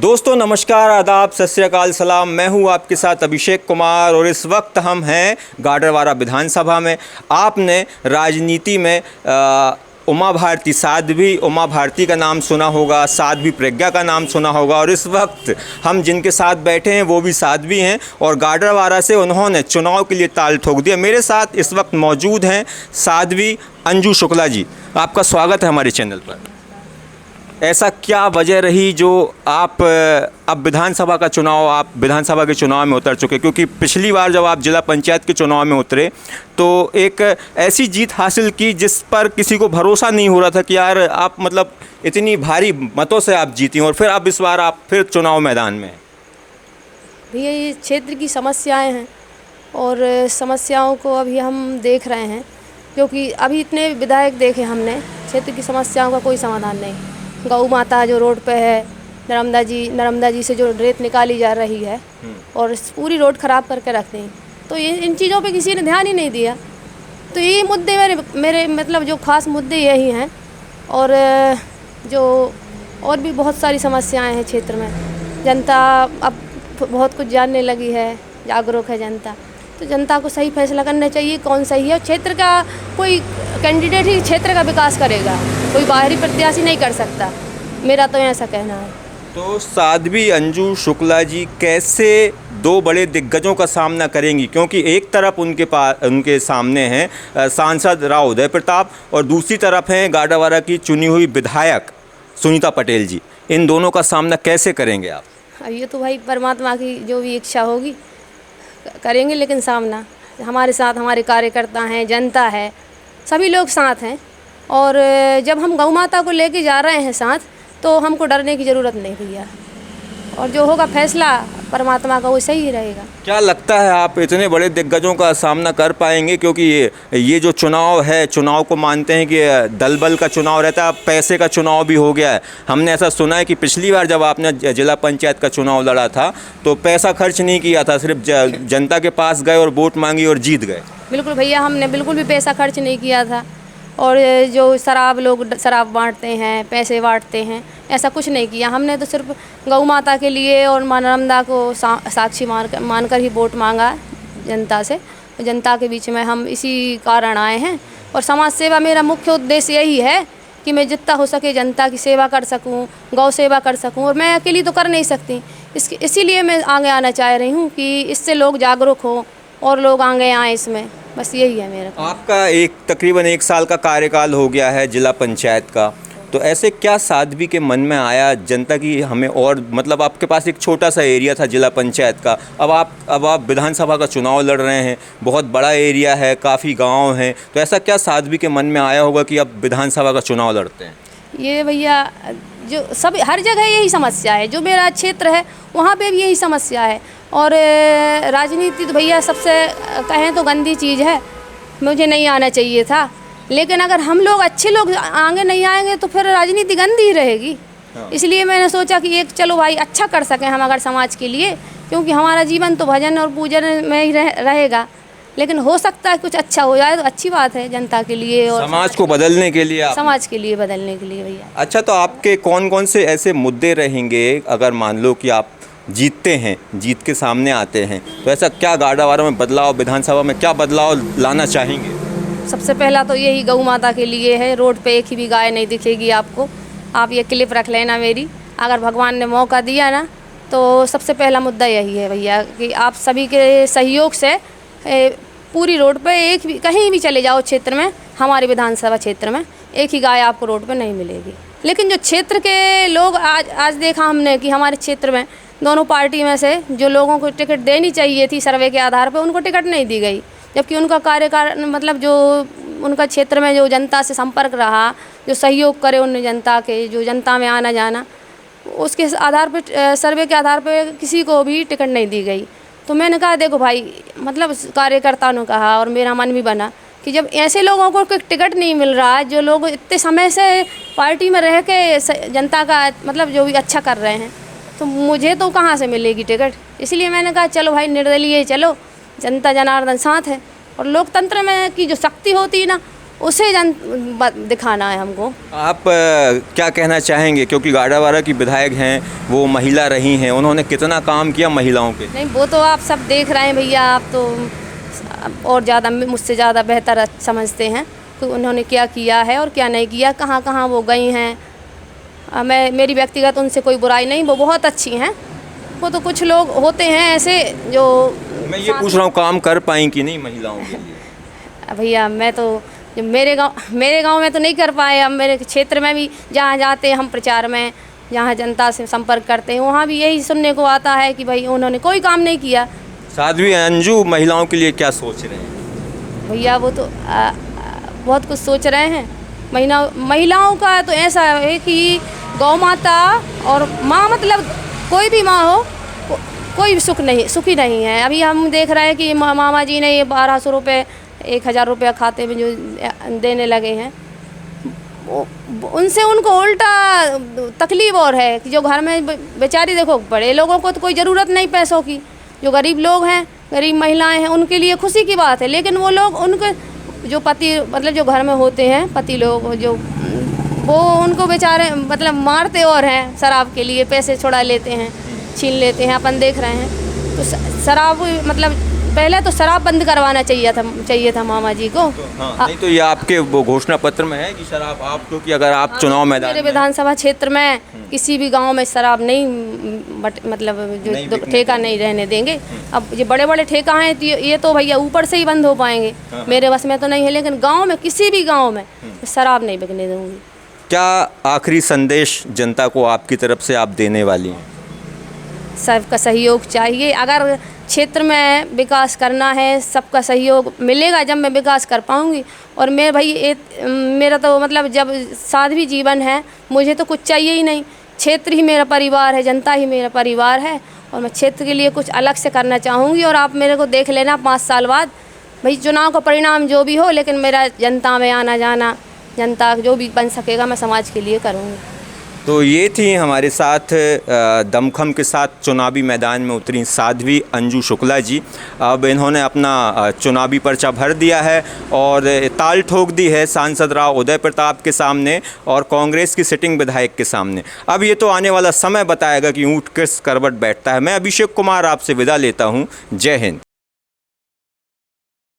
दोस्तों नमस्कार, आदाब, सत श्री अकाल, सलाम। मैं हूं आपके साथ अभिषेक कुमार और इस वक्त हम हैं गाडरवारा विधानसभा में। आपने राजनीति में उमा भारती, साध्वी उमा भारती का नाम सुना होगा, साध्वी प्रज्ञा का नाम सुना होगा और इस वक्त हम जिनके साथ बैठे हैं वो भी साध्वी हैं और गाडरवारा से उन्होंने चुनाव के लिए ताल ठोक दिया। मेरे साथ इस वक्त मौजूद हैं साध्वी अंजू शुक्ला जी। आपका स्वागत है हमारे चैनल पर। ऐसा क्या वजह रही जो आप अब विधानसभा के चुनाव में उतर चुके? क्योंकि पिछली बार जब आप जिला पंचायत के चुनाव में उतरे तो एक ऐसी जीत हासिल की जिस पर किसी को भरोसा नहीं हो रहा था कि यार आप मतलब इतनी भारी मतों से आप जीती और फिर अब इस बार आप फिर चुनाव मैदान में। भैया ये क्षेत्र की समस्याएं हैं और समस्याओं को अभी हम देख रहे हैं, क्योंकि अभी इतने विधायक देखे हमने, क्षेत्र की समस्याओं का कोई समाधान नहीं। गौ माता जो रोड पे है, नर्मदा जी से जो रेत निकाली जा रही है और पूरी रोड ख़राब करके रखते हैं, तो इन चीज़ों पे किसी ने ध्यान ही नहीं दिया। तो यही मुद्दे मेरे मतलब जो ख़ास मुद्दे यही हैं और जो और भी बहुत सारी समस्याएं हैं क्षेत्र में। जनता अब बहुत कुछ जानने लगी है, जागरूक है जनता, तो जनता को सही फैसला करना चाहिए कौन सही है। क्षेत्र का कोई कैंडिडेट ही क्षेत्र का विकास करेगा, कोई बाहरी प्रत्याशी नहीं कर सकता, मेरा तो ऐसा कहना है। तो साध्वी अंजू शुक्ला जी कैसे दो बड़े दिग्गजों का सामना करेंगी? क्योंकि एक तरफ उनके सामने हैं सांसद राव उदय प्रताप और दूसरी तरफ हैं गाडरवारा की चुनी हुई विधायक सुनीता पटेल जी। इन दोनों का सामना कैसे करेंगे आप? अब ये तो भाई परमात्मा की जो भी इच्छा होगी करेंगे, लेकिन सामना हमारे साथ हमारे कार्यकर्ता हैं, जनता है, सभी लोग साथ हैं। और जब हम गौ माता को लेके जा रहे हैं साथ, तो हमको डरने की ज़रूरत नहीं भैया, और जो होगा फैसला परमात्मा का वो सही ही रहेगा। क्या लगता है आप इतने बड़े दिग्गजों का सामना कर पाएंगे? क्योंकि ये जो चुनाव है, चुनाव को मानते हैं कि दल बल का चुनाव रहता है, पैसे का चुनाव भी हो गया है। हमने ऐसा सुना है कि पिछली बार जब आपने जिला पंचायत का चुनाव लड़ा था तो पैसा खर्च नहीं किया था, सिर्फ जनता के पास गए और वोट मांगी और जीत गए। बिल्कुल भैया, हमने बिल्कुल भी पैसा खर्च नहीं किया था। और जो लोग शराब बांटते हैं, पैसे बांटते हैं, ऐसा कुछ नहीं किया। हमने तो सिर्फ गौ माता के लिए और माँ नर्मदा को साक्षी मानकर ही वोट मांगा जनता से। जनता के बीच में हम इसी कारण आए हैं और समाज सेवा मेरा मुख्य उद्देश्य यही है कि मैं जितना हो सके जनता की सेवा कर सकूं, गौ सेवा कर सकूं, और मैं अकेली तो कर नहीं सकती। इसीलिए मैं आगे आना चाह रही हूँ कि इससे लोग जागरूक हों और लोग आगे आएँ इसमें, बस यही है मेरा। आपका तकरीबन 1 साल का कार्यकाल हो गया है जिला पंचायत का, तो ऐसे क्या साध्वी के मन में आया जनता की हमें और मतलब आपके पास एक छोटा सा एरिया था जिला पंचायत का, अब आप विधानसभा का चुनाव लड़ रहे हैं, बहुत बड़ा एरिया है, काफ़ी गांव हैं, तो ऐसा क्या साध्वी के मन में आया होगा कि अब विधानसभा का चुनाव लड़ते हैं? ये भैया जो सब हर जगह यही समस्या है, जो मेरा क्षेत्र है वहाँ पे भी यही समस्या है। और राजनीति तो भैया सबसे कहें तो गंदी चीज़ है, मुझे नहीं आना चाहिए था, लेकिन अगर हम लोग अच्छे लोग आगे नहीं आएंगे तो फिर राजनीति गंदी ही रहेगी। इसलिए मैंने सोचा कि एक चलो भाई अच्छा कर सकें हम अगर समाज के लिए, क्योंकि हमारा जीवन तो भजन और पूजन में ही रहेगा, लेकिन हो सकता है कुछ अच्छा हो जाए तो अच्छी बात है जनता के लिए और समाज को बदलने के लिए बदलने के लिए भैया। अच्छा, तो आपके कौन कौन से ऐसे मुद्दे रहेंगे अगर मान लो कि आप जीतते हैं, जीत के सामने आते हैं, तो ऐसा क्या गाडरवारा में बदलाव, विधानसभा में क्या बदलाव लाना चाहेंगे? सबसे पहला तो यही गौ माता के लिए है। रोड पे एक ही भी गाय नहीं दिखेगी आपको, आप ये क्लिप रख लेना मेरी, अगर भगवान ने मौका दिया ना, तो सबसे पहला मुद्दा यही है भैया कि आप सभी के सहयोग से पूरी रोड पे एक भी कहीं भी चले जाओ क्षेत्र में, हमारे विधानसभा क्षेत्र में एक ही गाय आपको रोड पे नहीं मिलेगी। लेकिन जो क्षेत्र के लोग आज देखा हमने कि हमारे क्षेत्र में दोनों पार्टी में से जो लोगों को टिकट देनी चाहिए थी सर्वे के आधार पर, उनको टिकट नहीं दी गई, जबकि उनका कार्यकाल मतलब जो उनका क्षेत्र में जो जनता से संपर्क रहा, जो सहयोग करे उन जनता के, जो जनता में आना जाना, उसके आधार पर सर्वे के आधार पर किसी को भी टिकट नहीं दी गई। तो मैंने कहा देखो भाई, मतलब कार्यकर्ता ने कहा और मेरा मन भी बना कि जब ऐसे लोगों को टिकट नहीं मिल रहा है, जो लोग इतने समय से पार्टी में रह के जनता का मतलब जो भी अच्छा कर रहे हैं, तो मुझे तो कहाँ से मिलेगी टिकट। इसलिए मैंने कहा चलो भाई निर्दलीय चलो, जनता जनार्दन साथ है। और लोकतंत्र में की जो शक्ति होती है ना, उसे दिखाना है हमको। आप क्या कहना चाहेंगे, क्योंकि गाड़ावारा की विधायक हैं, वो महिला रही हैं, उन्होंने कितना काम किया महिलाओं के? नहीं, वो तो आप सब देख रहे हैं भैया, आप तो और ज़्यादा मुझसे ज़्यादा बेहतर समझते हैं कि उन्होंने क्या किया है और क्या नहीं किया, कहाँ कहाँ वो गई हैं। मेरी व्यक्तिगत उनसे कोई बुराई नहीं, वो बहुत अच्छी हैं। वो तो कुछ लोग होते हैं ऐसे जो, मैं ये पूछ रहा हूँ काम कर पाई कि नहीं महिलाओं के लिए? भैया मैं तो मेरे गांव में तो नहीं कर पाए। अब मेरे क्षेत्र में भी जहाँ जाते हैं हम प्रचार में, जहाँ जनता से संपर्क करते हैं, वहाँ भी यही सुनने को आता है कि भाई उन्होंने कोई काम नहीं किया। साध्वी अंजू महिलाओं के लिए क्या सोच रहे हैं? भैया वो तो बहुत कुछ सोच रहे हैं। महिलाओं का तो ऐसा है कि गौ माता और माँ, मतलब कोई भी माँ हो, कोई सुखी नहीं है। अभी हम देख रहे हैं कि मामा जी ने ये 1200 रुपये 1000 रुपया खाते में जो देने लगे हैं, उनसे उनको उल्टा तकलीफ और है कि जो घर में बेचारी, देखो बड़े लोगों को तो कोई ज़रूरत नहीं पैसों की, जो गरीब लोग हैं, गरीब महिलाएं हैं, उनके लिए खुशी की बात है। लेकिन वो लोग, उनके जो पति, मतलब जो घर में होते हैं पति लोग, जो वो उनको बेचारे मतलब मारते और हैं, शराब के लिए पैसे छुड़ा लेते हैं, छीन लेते हैं, अपन देख रहे हैं। तो शराब, मतलब पहले तो शराब बंद करवाना चाहिए था मामा जी को। तो हाँ, नहीं तो ये आपके वो घोषणा पत्र में है कि शराब आप, क्योंकि अगर आप चुनाव मैदान मेरे विधानसभा क्षेत्र में किसी भी गांव में शराब नहीं, मतलब जो ठेका नहीं रहने देंगे। अब ये बड़े बड़े ठेका हैं तो ये तो भैया ऊपर से ही बंद हो पाएंगे, मेरे बस में तो नहीं है। लेकिन गाँव में, किसी भी गाँव में शराब नहीं बिकने दूँगी। क्या आखिरी संदेश जनता को आपकी तरफ से आप देने वाली हैं? सबका सहयोग चाहिए। अगर क्षेत्र में विकास करना है, सबका सहयोग मिलेगा जब मैं विकास कर पाऊँगी। और मैं भाई मेरा तो मतलब जब साध्वी जीवन है, मुझे तो कुछ चाहिए ही नहीं। क्षेत्र ही मेरा परिवार है, जनता ही मेरा परिवार है, और मैं क्षेत्र के लिए कुछ अलग से करना चाहूँगी। और आप मेरे को देख लेना 5 साल बाद, भाई चुनाव का परिणाम जो भी हो, लेकिन मेरा जनता में आना जाना, जनता जो भी बन सकेगा मैं समाज के लिए करूँगी। तो ये थी हमारे साथ दमखम के साथ चुनावी मैदान में उतरी साध्वी अंजू शुक्ला जी। अब इन्होंने अपना चुनावी पर्चा भर दिया है और ताल ठोक दी है सांसद राव उदय प्रताप के सामने और कांग्रेस की सिटिंग विधायक के सामने। अब ये तो आने वाला समय बताएगा कि ऊँट किस करवट बैठता है। मैं अभिषेक कुमार आपसे विदा लेता हूँ। जय हिंद।